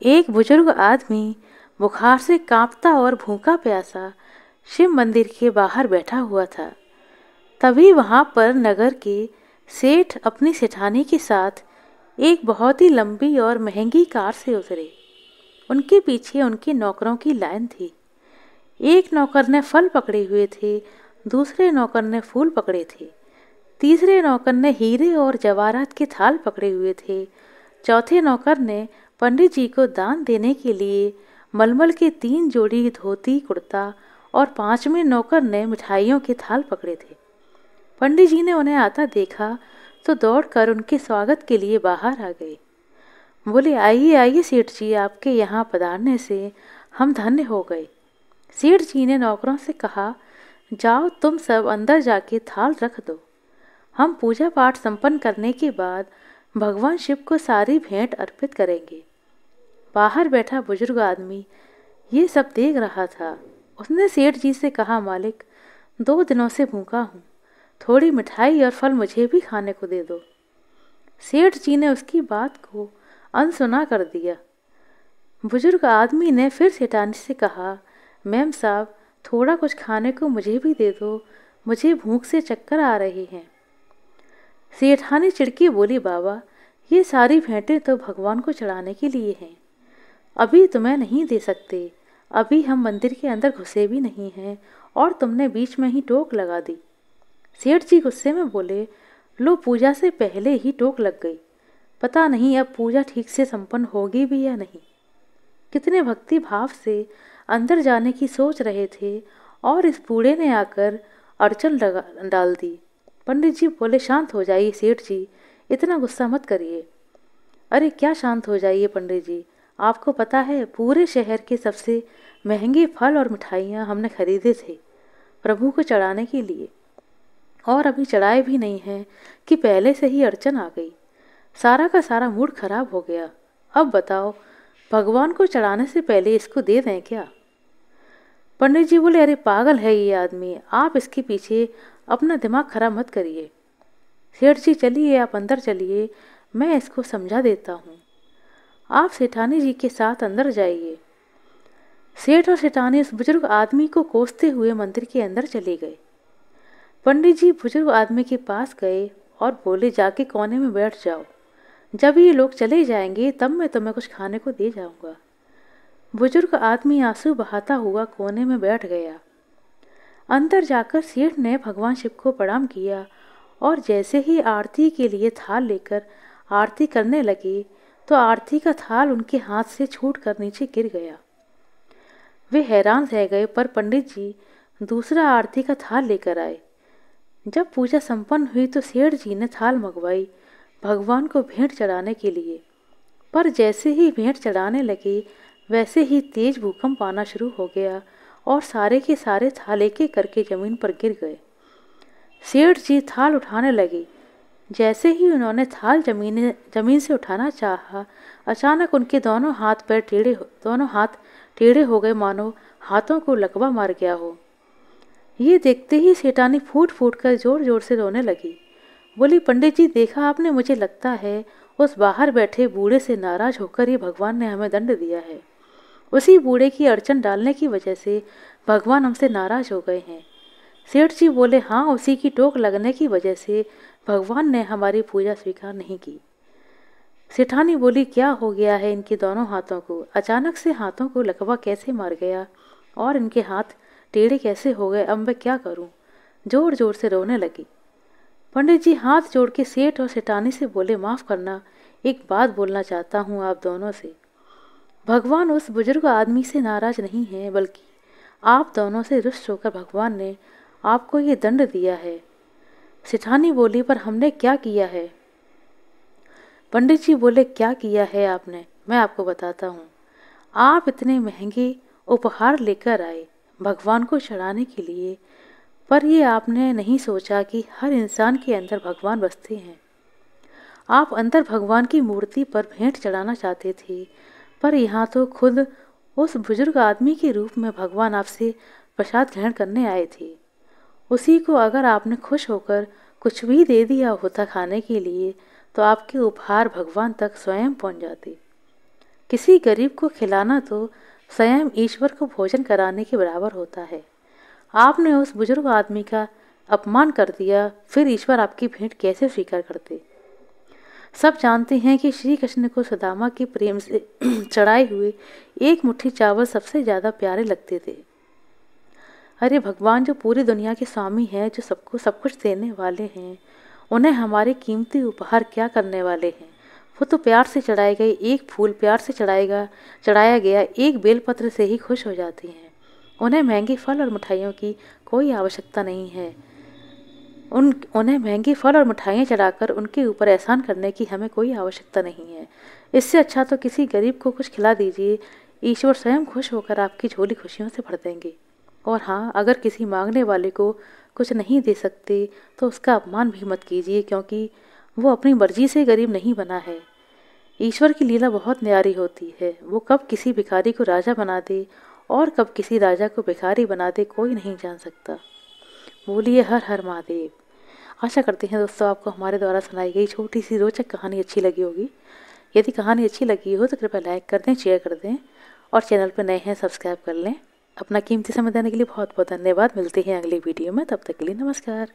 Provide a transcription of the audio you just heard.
एक बुजुर्ग आदमी बुखार से कांपता और भूखा प्यासा शिव मंदिर के बाहर बैठा हुआ था। तभी वहां पर नगर के सेठ अपनी सेठानी के साथ एक बहुत ही लंबी और महंगी कार से उतरे। उनके पीछे उनके नौकरों की लाइन थी। एक नौकर ने फल पकड़े हुए थे, दूसरे नौकर ने फूल पकड़े थे, तीसरे नौकर ने हीरे और जवाहरात के थाल पकड़े हुए थे, चौथे नौकर ने पंडित जी को दान देने के लिए मलमल के 3 जोड़ी धोती कुर्ता और 5वें नौकर ने मिठाइयों के थाल पकड़े थे। पंडित जी ने उन्हें आता देखा तो दौड़कर उनके स्वागत के लिए बाहर आ गए। बोले, आइए आइए सेठ जी, आपके यहाँ पधारने से हम धन्य हो गए। सेठ जी ने नौकरों से कहा, जाओ तुम सब अंदर जाके थाल रख दो। हम पूजा पाठ संपन्न करने के बाद भगवान शिव को सारी भेंट अर्पित करेंगे। बाहर बैठा बुजुर्ग आदमी ये सब देख रहा था। उसने सेठ जी से कहा, मालिक 2 दिनों से भूखा हूँ, थोड़ी मिठाई और फल मुझे भी खाने को दे दो। सेठ जी ने उसकी बात को अनसुना कर दिया। बुजुर्ग आदमी ने फिर सेठानी से कहा, मैम साहब थोड़ा कुछ खाने को मुझे भी दे दो, मुझे भूख से चक्कर आ रहे हैं। सेठानी चिढ़की बोली, बाबा ये सारी भेंटें तो भगवान को चढ़ाने के लिए हैं, अभी तुम्हें नहीं दे सकते। अभी हम मंदिर के अंदर घुसे भी नहीं हैं और तुमने बीच में ही टोक लगा दी। सेठ जी गुस्से में बोले, लो पूजा से पहले ही टोक लग गई, पता नहीं अब पूजा ठीक से संपन्न होगी भी या नहीं। कितने भक्ति भाव से अंदर जाने की सोच रहे थे और इस बूढ़े ने आकर अड़चन डाल दी। पंडित जी बोले, शांत हो जाइए सेठ जी, इतना गुस्सा मत करिए। अरे क्या शांत हो जाइए पंडित जी, आपको पता है पूरे शहर के सबसे महंगे फल और मिठाइयाँ हमने खरीदे थे प्रभु को चढ़ाने के लिए, और अभी चढ़ाए भी नहीं हैं कि पहले से ही अड़चन आ गई। सारा का सारा मूड खराब हो गया। अब बताओ भगवान को चढ़ाने से पहले इसको दे दें क्या? पंडित जी बोले, अरे पागल है ये आदमी, आप इसके पीछे अपना दिमाग खराब मत करिए। सेठ जी चलिए आप अंदर चलिए, मैं इसको समझा देता हूँ। आप सेठानी जी के साथ अंदर जाइए। सेठ और सेठानी उस बुजुर्ग आदमी को कोसते हुए मंदिर के अंदर चले गए। पंडित जी बुजुर्ग आदमी के पास गए और बोले, जाके कोने में बैठ जाओ, जब ये लोग चले जाएंगे तब मैं तुम्हें कुछ खाने को दे जाऊंगा। बुजुर्ग आदमी आंसू बहाता हुआ कोने में बैठ गया। अंदर जाकर सेठ ने भगवान शिव को प्रणाम किया और जैसे ही आरती के लिए थाल लेकर आरती करने लगे तो आरती का थाल उनके हाथ से छूटकर नीचे गिर गया। वे हैरान रह गए, पर पंडित जी दूसरा आरती का थाल लेकर आए। जब पूजा संपन्न हुई तो सेठ जी ने थाल मंगवाई भगवान को भेंट चढ़ाने के लिए, पर जैसे ही भेंट चढ़ाने लगे वैसे ही तेज भूकंप आना शुरू हो गया और सारे के सारे थाल एक एक करके जमीन पर गिर गए। सेठ जी थाल उठाने लगे। जैसे ही उन्होंने थाल जमीन से उठाना चाहा, अचानक उनके दोनों हाथ टेढ़े हो गए, मानो हाथों को लकवा मार गया हो। ये देखते ही सेठानी फूट फूट कर जोर जोर से रोने लगी। बोली, पंडित जी देखा आपने, मुझे लगता है उस बाहर बैठे बूढ़े से नाराज होकर ही भगवान ने हमें दंड दिया है। उसी बूढ़े की अड़चन डालने की वजह से भगवान हमसे नाराज हो गए हैं। सेठ जी बोले, हाँ उसी की टोक लगने की वजह से भगवान ने हमारी पूजा स्वीकार नहीं की। सेठानी बोली, क्या हो गया है इनके दोनों हाथों को? अचानक से हाथों को लकवा कैसे मार गया और इनके हाथ टेढ़े कैसे हो गए? अब मैं क्या करूं? जोर जोर से रोने लगी। पंडित जी हाथ जोड़ के सेठ और सेठानी से बोले, माफ़ करना, एक बात बोलना चाहता हूँ आप दोनों से। भगवान उस बुजुर्ग आदमी से नाराज नहीं है, बल्कि आप दोनों से रुष्ट होकर भगवान ने आपको ये दंड दिया है। सेठानी बोली, पर हमने क्या किया है? पंडित जी बोले, क्या किया है आपने, मैं आपको बताता हूँ। आप इतने महंगे उपहार लेकर आए भगवान को चढ़ाने के लिए, पर ये आपने नहीं सोचा कि हर इंसान के अंदर भगवान बसते हैं। आप अंदर भगवान की मूर्ति पर भेंट चढ़ाना चाहते थे, पर यहाँ तो खुद उस बुजुर्ग आदमी के रूप में भगवान आपसे प्रसाद ग्रहण करने आए थे। उसी को अगर आपने खुश होकर कुछ भी दे दिया होता खाने के लिए, तो आपके उपहार भगवान तक स्वयं पहुँच जाते। किसी गरीब को खिलाना तो स्वयं ईश्वर को भोजन कराने के बराबर होता है। आपने उस बुजुर्ग आदमी का अपमान कर दिया, फिर ईश्वर आपकी भेंट कैसे स्वीकार करते? सब जानते हैं कि श्री कृष्ण को सुदामा के प्रेम से चढ़ाए हुए एक मुट्ठी चावल सबसे ज़्यादा प्यारे लगते थे। अरे भगवान, जो पूरी दुनिया के स्वामी हैं, जो सबको सब कुछ देने वाले हैं, उन्हें हमारे कीमती उपहार क्या करने वाले हैं? वो तो प्यार से चढ़ाए गए एक फूल, प्यार से चढ़ाया गया एक बेलपत्र से ही खुश हो जाती हैं। उन्हें महंगे फल और मिठाइयों की कोई आवश्यकता नहीं है। उन्हें महंगी फल और मिठाइयाँ चढ़ाकर उनके ऊपर एहसान करने की हमें कोई आवश्यकता नहीं है। इससे अच्छा तो किसी गरीब को कुछ खिला दीजिए, ईश्वर स्वयं खुश होकर आपकी झोली खुशियों से भर देंगे। और हाँ, अगर किसी मांगने वाले को कुछ नहीं दे सकते तो उसका अपमान भी मत कीजिए, क्योंकि वो अपनी मर्जी से गरीब नहीं बना है। ईश्वर की लीला बहुत न्यारी होती है। वो कब किसी भिखारी को राजा बना दे और कब किसी राजा को भिखारी बना दे, कोई नहीं जान सकता। बोलिए हर हर महादेव। आशा करते हैं दोस्तों आपको हमारे द्वारा सुनाई गई छोटी सी रोचक कहानी अच्छी लगी होगी। यदि कहानी अच्छी लगी हो तो कृपया लाइक कर दें, शेयर कर दें और चैनल पर नए हैं सब्सक्राइब कर लें। अपना कीमती समय देने के लिए बहुत बहुत धन्यवाद। मिलते हैं अगली वीडियो में, तब तक के लिए नमस्कार।